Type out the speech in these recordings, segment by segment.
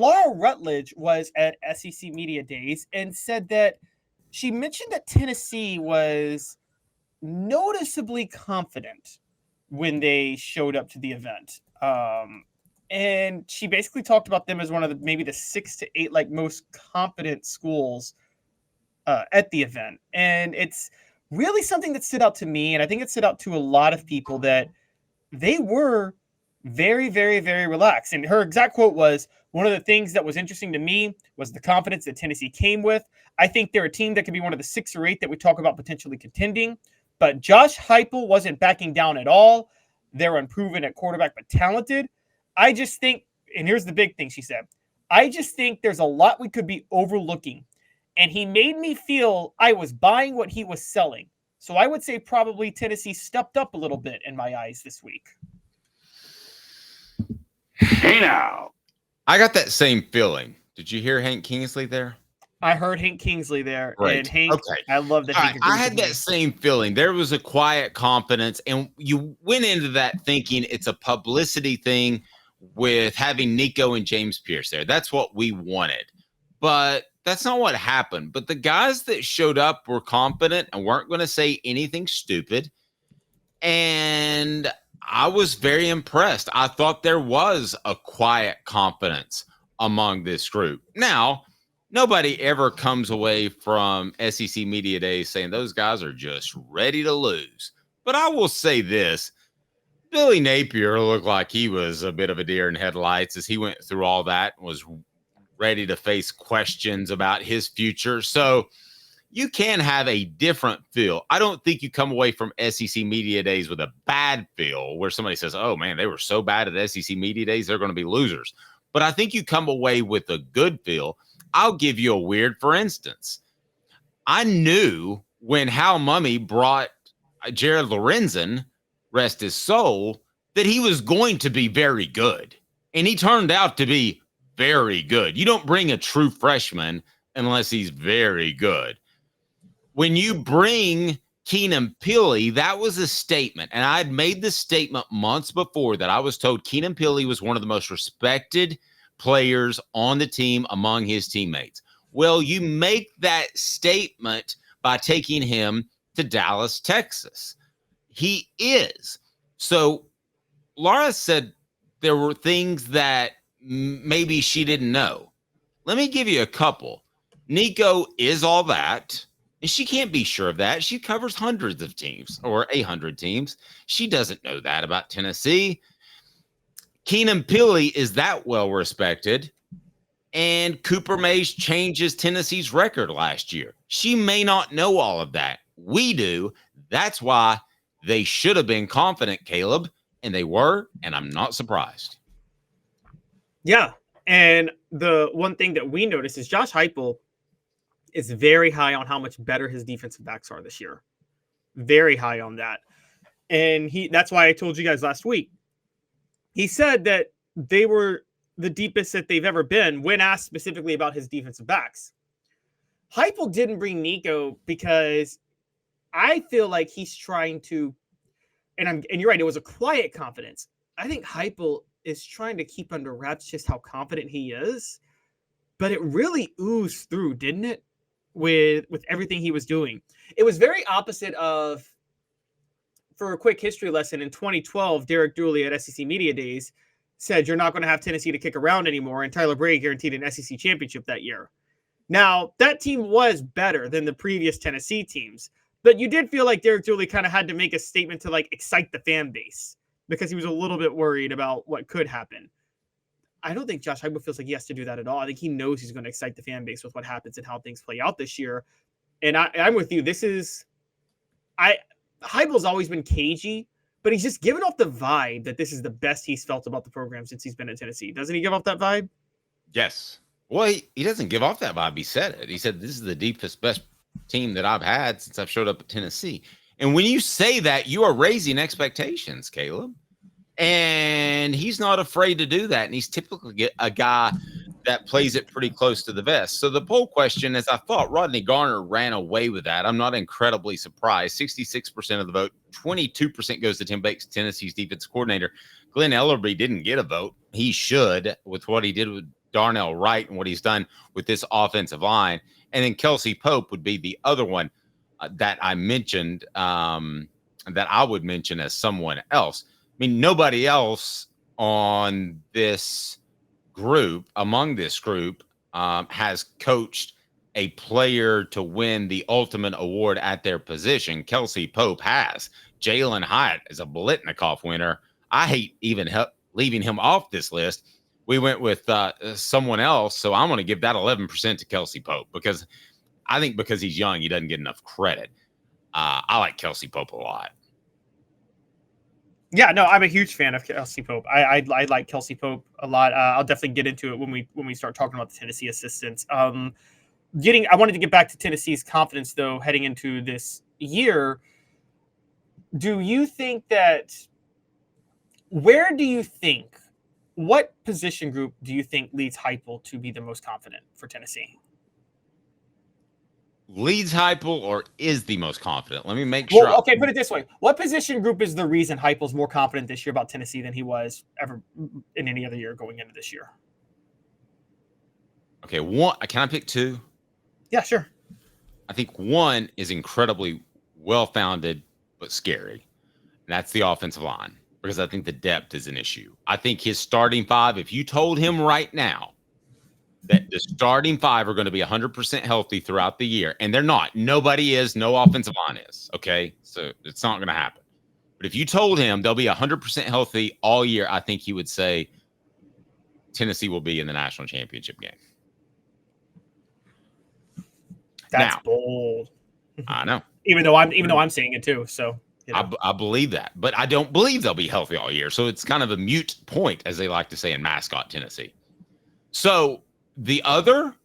Laura Rutledge was at SEC Media Days and said that she mentioned that Tennessee was noticeably confident when they showed up to the event. And she basically talked about them as one of maybe the 6 to 8 like most confident schools at the event. And it's really something that stood out to me. And I think it stood out to a lot of people that they were very, very, very relaxed. And her exact quote was, one of the things that was interesting to me was the confidence that Tennessee came with. I think they're a team that could be one of the 6 or 8 that we talk about potentially contending. But Josh Heupel wasn't backing down at all. They're unproven at quarterback, but talented. I just think, and here's the big thing she said, I just think there's a lot we could be overlooking. And he made me feel I was buying what he was selling. So I would say probably Tennessee stepped up a little bit in my eyes this week. Hey now. I got that same feeling. Did you hear Hank Kingsley there? I heard Hank Kingsley there. Right. And Hank, okay. I love that. I had that same feeling. There was a quiet confidence, and you went into that thinking it's a publicity thing with having Nico and James Pierce there. That's what we wanted. But that's not what happened. But the guys that showed up were confident and weren't going to say anything stupid. And I was very impressed. I thought there was a quiet confidence among this group. Now, nobody ever comes away from SEC Media Days saying those guys are just ready to lose. But I will say this. Billy Napier looked like he was a bit of a deer in headlights as he went through all that and was ready to face questions about his future. So you can have a different feel. I don't think you come away from SEC Media Days with a bad feel where somebody says, oh, man, they were so bad at SEC Media Days, they're going to be losers. But I think you come away with a good feel. I'll give you a weird, for instance. I knew when Hal Mummy brought Jared Lorenzen, rest his soul, that he was going to be very good. And he turned out to be very good. You don't bring a true freshman unless he's very good. When you bring Keenan Pili, that was a statement. And I had made this statement months before that I was told Keenan Pili was one of the most respected players on the team among his teammates. Well, you make that statement by taking him to Dallas, Texas. He is. So Laura said there were things that maybe she didn't know. Let me give you a couple. Nico is all that. And she can't be sure of that. She covers hundreds of teams or 100 teams. She doesn't know that about Tennessee. Keenan Pili is that well respected. And Cooper Mays changes Tennessee's record last year. She may not know all of that. We do. That's why they should have been confident, Caleb, and they were, and I'm not surprised. Yeah, and the one thing that we noticed is Josh Heupel is very high on how much better his defensive backs are this year. Very high on that. And that's why I told you guys last week. He said that they were the deepest that they've ever been when asked specifically about his defensive backs. Heupel didn't bring Nico because I feel like he's trying to, and you're right, it was a quiet confidence. I think Heupel is trying to keep under wraps just how confident he is, but it really oozed through, didn't it? With everything he was doing. It was very opposite of, for a quick history lesson, in 2012, Derek Dooley at SEC Media Days said you're not going to have Tennessee to kick around anymore, and Tyler Brady guaranteed an SEC championship that year. Now, that team was better than the previous Tennessee teams, but you did feel like Derek Dooley kind of had to make a statement to like excite the fan base because he was a little bit worried about what could happen. I don't think Josh Heupel feels like he has to do that at all. I think he knows he's going to excite the fan base with what happens and how things play out this year. And I'm with you. Heupel's always been cagey, but he's just given off the vibe that this is the best he's felt about the program since he's been at Tennessee. Doesn't he give off that vibe? Yes. Well, he doesn't give off that vibe. He said it. He said, this is the deepest, best team that I've had since I've showed up at Tennessee. And when you say that, you are raising expectations, Caleb. And he's not afraid to do that. And he's typically a guy that plays it pretty close to the vest. So the poll question is, I thought Rodney Garner ran away with that. I'm not incredibly surprised. 66% of the vote, 22% goes to Tim Bakes, Tennessee's defensive coordinator. Glenn Ellerby didn't get a vote. He should, with what he did with Darnell Wright and what he's done with this offensive line. And then Kelsey Pope would be the other one that I mentioned, that I would mention as someone else. I mean, nobody else on this group, among this group, has coached a player to win the ultimate award at their position. Kelsey Pope has. Jalen Hyatt is a Blitnikoff winner. I hate even leaving him off this list. We went with someone else, so I'm going to give that 11% to Kelsey Pope because I think because he's young, he doesn't get enough credit. I like Kelsey Pope a lot. Yeah, no, I'm a huge fan of Kelsey Pope. I like Kelsey Pope a lot. I'll definitely get into it when we start talking about the Tennessee assistants. I wanted to get back to Tennessee's confidence though heading into this year. Do you think that? What position group do you think leads Heupel to be the most confident for Tennessee? Leads Heupel or is the most confident? Let me make sure. Well, okay, put it this way. What position group is the reason Heupel's more confident this year about Tennessee than he was ever in any other year going into this year? Okay, one. Can I pick two? Yeah, sure. I think one is incredibly well-founded but scary. And that's the offensive line because I think the depth is an issue. I think his starting five, if you told him right now that the starting five are going to be 100% healthy throughout the year, and they're not. Nobody is. No offensive line is. Okay? So it's not going to happen. But if you told him they'll be 100% healthy all year, I think he would say Tennessee will be in the national championship game. That's now, bold. I know. Even though I'm saying it too. So you know. I believe that, but I don't believe they'll be healthy all year. So it's kind of a moot point, as they like to say in mascot Tennessee. So the other,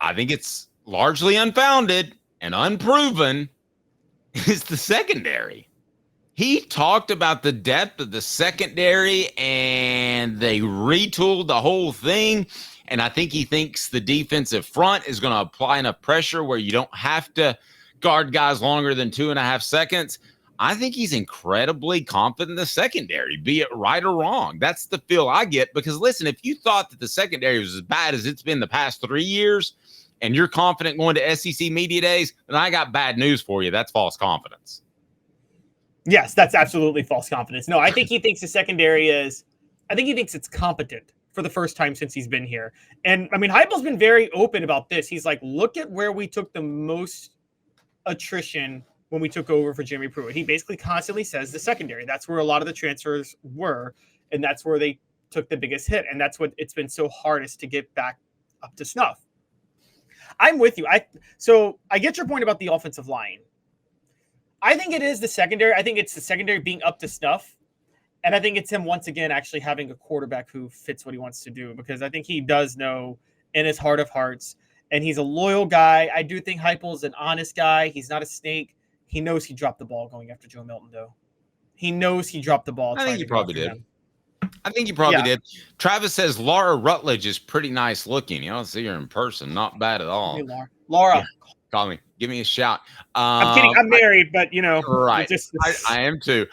I think it's largely unfounded and unproven, is the secondary. He talked about the depth of the secondary and they retooled the whole thing. And I think he thinks the defensive front is going to apply enough pressure where you don't have to guard guys longer than 2.5 seconds. I think he's incredibly confident in the secondary, be it right or wrong. That's the feel I get because, listen, if you thought that the secondary was as bad as it's been the past 3 years and you're confident going to SEC Media Days, then I got bad news for you. That's false confidence. Yes, that's absolutely false confidence. No, I think he thinks the secondary is – I think he thinks it's competent for the first time since he's been here. And, I mean, Heupel's been very open about this. He's like, look at where we took the most attrition when we took over for Jimmy Pruitt. He basically constantly says the secondary. That's where a lot of the transfers were, and that's where they took the biggest hit, and that's what it's been so hardest to get back up to snuff. I'm with you. So I get your point about the offensive line. I think it is the secondary. I think it's the secondary being up to snuff. And I think it's him once again actually having a quarterback who fits what he wants to do because I think he does know in his heart of hearts, and he's a loyal guy. I do think Heupel's an honest guy. He's not a snake. He knows he dropped the ball going after Joe Milton, though. He knows he dropped the ball. I think he probably did. Did. Travis says Laura Rutledge is pretty nice looking. You don't see her in person. Not bad at all. Hey, Laura. Yeah. Call me. Give me a shout. I'm kidding. I'm married, but you know. Right. I am too.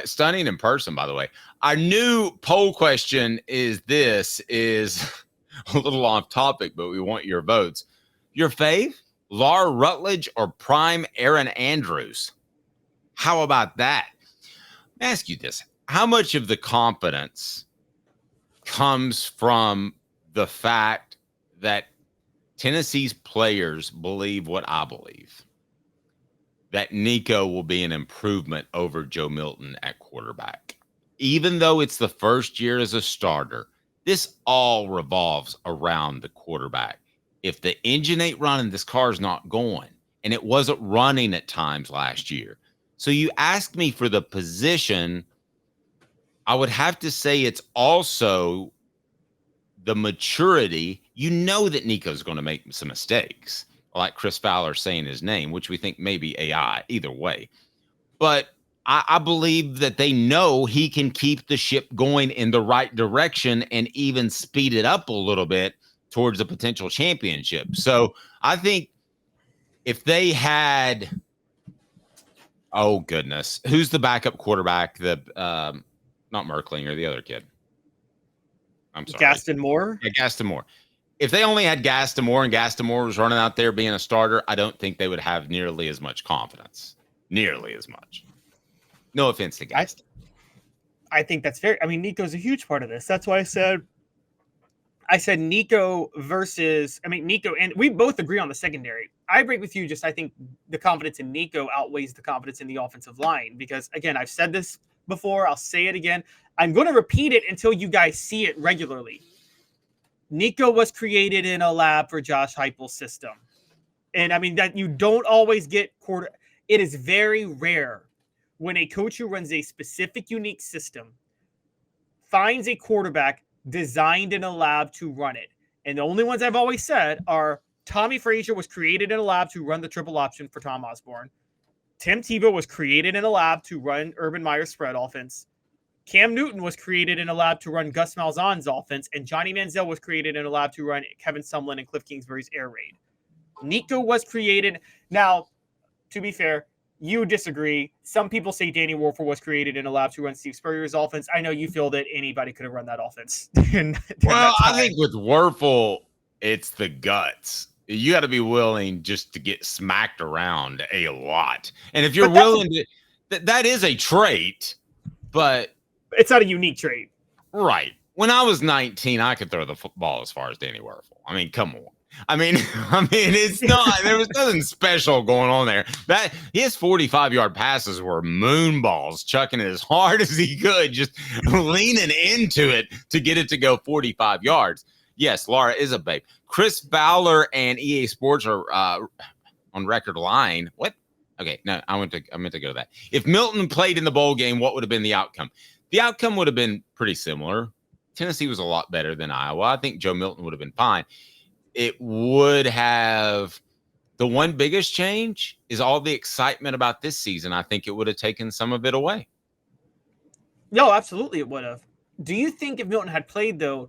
Stunning in person, by the way. Our new poll question is a little off topic, but we want your votes. Your fave, Laura Rutledge or prime Erin Andrews? How about that? Let me ask you this. How much of the confidence comes from the fact that Tennessee's players believe what I believe, that Nico will be an improvement over Joe Milton at quarterback? Even though it's the first year as a starter, this all revolves around the quarterback. If the engine ain't running, this car's not going. And it wasn't running at times last year. So you asked me for the position, I would have to say it's also the maturity. You know that Nico's going to make some mistakes, like Chris Fowler saying his name, which we think may be AI, either way. But I believe that they know he can keep the ship going in the right direction and even speed it up a little bit towards a potential championship. So I think if they had, oh goodness, who's the backup quarterback? Not Merklinger, the other kid. I'm sorry. Gaston Moore? Yeah, Gaston Moore. If they only had Gaston Moore and Gaston Moore was running out there being a starter, I don't think they would have nearly as much confidence. Nearly as much. No offense to Gaston. I think that's fair. I mean, Nico's a huge part of this. That's why I said Nico versus, Nico, and we both agree on the secondary. I agree with you. I think the confidence in Nico outweighs the confidence in the offensive line because, again, I've said this before. I'll say it again. I'm going to repeat it until you guys see it regularly. Nico was created in a lab for Josh Heupel's system. And, that you don't always get it is very rare when a coach who runs a specific, unique system finds a quarterback designed in a lab to run it. And the only ones I've always said are Tommy Frazier was created in a lab to run the triple option for Tom Osborne. Tim Tebow was created in a lab to run Urban Meyer's spread offense. Cam Newton was created in a lab to run Gus Malzahn's offense. And Johnny Manziel was created in a lab to run Kevin Sumlin and Cliff Kingsbury's air raid. Nico was created. Now, to be fair, you disagree. Some people say Danny Wolford was created in a lab to run Steve Spurrier's offense. I know you feel that anybody could have run that offense. Well, I think with Werfel, it's the guts. You got to be willing just to get smacked around a lot. And if you're willing to, that is a trait, but it's not a unique trait. Right. When I was 19, I could throw the football as far as Danny Werfel. Come on. It's not, there was nothing special going on there. That his 45-yard passes were moon balls, chucking it as hard as he could, just leaning into it to get it to go 45 yards. Yes, Laura is a babe. Chris Fowler and EA Sports are on record lying. What? Okay, no, I meant to go to that. If Milton played in the bowl game, what would have been the outcome? The outcome would have been pretty similar. Tennessee was a lot better than Iowa. I think Joe Milton would have been fine. It would have, the one biggest change is all the excitement about this season. I think it would have taken some of it away. No, absolutely it would have. Do you think if Milton had played, though,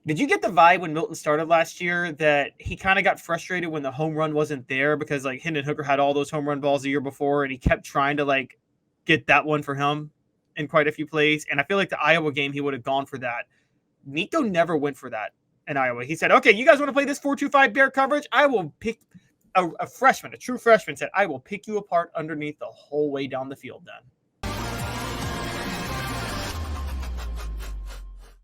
did you get the vibe when Milton started last year that he kind of got frustrated when the home run wasn't there because Hendon Hooker had all those home run balls the year before and he kept trying to get that one for him in quite a few plays? And I feel like the Iowa game, he would have gone for that. Nico never went for that in Iowa. He said, okay, you guys want to play this 4-2-5 bear coverage? I will pick a freshman, a true freshman said, I will pick you apart underneath the whole way down the field then.